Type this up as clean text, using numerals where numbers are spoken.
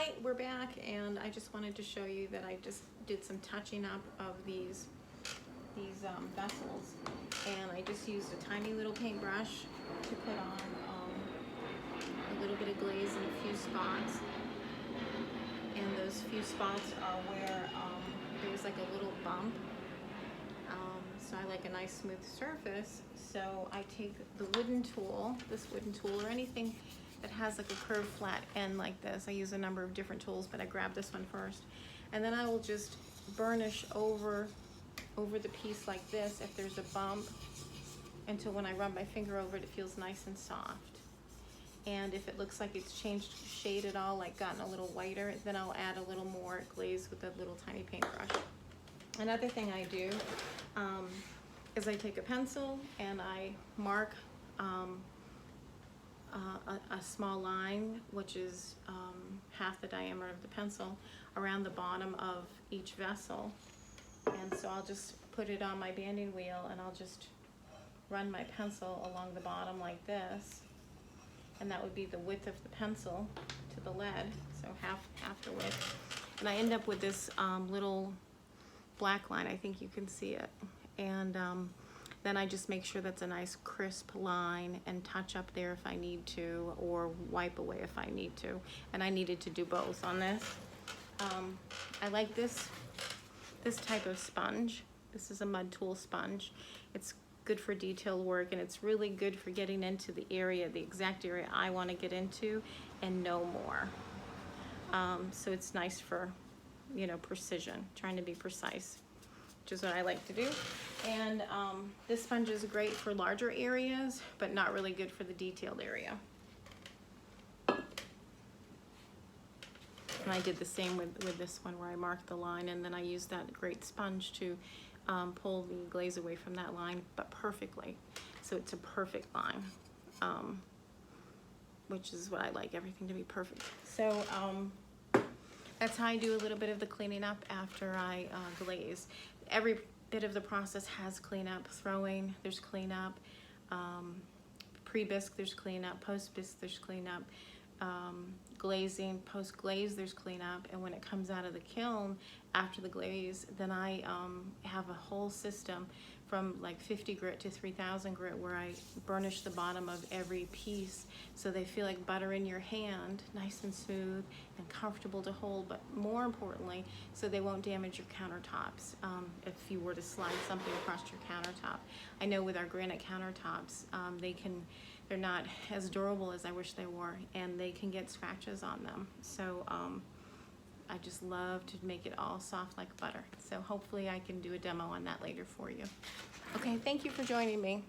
Hi, we're back, and I just wanted to show you that I just did some touching up of these vessels, and I just used a tiny little paintbrush to put on a little bit of glaze in a few spots, and those few spots are where there was like a little bump, so I like a nice smooth surface. So I take the wooden tool, this wooden tool, or anything that has like a curved flat end like this. I use a number of different tools, but I grab this one first. And then I will just burnish over the piece like this if there's a bump, until when I rub my finger over it, it feels nice and soft. And if it looks like it's changed shade at all, like gotten a little whiter, then I'll add a little more glaze with a little tiny paintbrush. Another thing I do is I take a pencil and I mark a small line, which is half the diameter of the pencil, around the bottom of each vessel. And so I'll just put it on my banding wheel and I'll just run my pencil along the bottom like this. And that would be the width of the pencil to the lead, so half the width. And I end up with this little black line. I think you can see it. And then I just make sure that's a nice crisp line and touch up there if I need to, or wipe away if I need to. And I needed to do both on this. I like this type of sponge. This is a mud tool sponge. It's good for detail work, and it's really good for getting into the area, the exact area I want to get into, and no more. So it's nice for, you know, precision, trying to be precise, which is what I like to do. And this sponge is great for larger areas, but not really good for the detailed area. And I did the same with this one, where I marked the line, and then I used that great sponge to pull the glaze away from that line, but perfectly. So it's a perfect line, which is what I like, everything to be perfect. So that's how I do a little bit of the cleaning up after I glaze. Every bit of the process has cleanup. Throwing, there's cleanup. Pre-bisque, there's cleanup. Post-bisque, there's cleanup. Glazing, post-glaze, there's cleanup. And when it comes out of the kiln after the glaze, then I have a whole system from like 50 grit to 3000 grit, where I burnish the bottom of every piece so they feel like butter in your hand, nice and smooth and comfortable to hold, but more importantly, so they won't damage your countertops if you were to slide something across your countertop. I know with our granite countertops, they're not as durable as I wish they were, and they can get scratches on them. So I just love to make it all soft like butter. So hopefully I can do a demo on that later for you. Okay, thank you for joining me.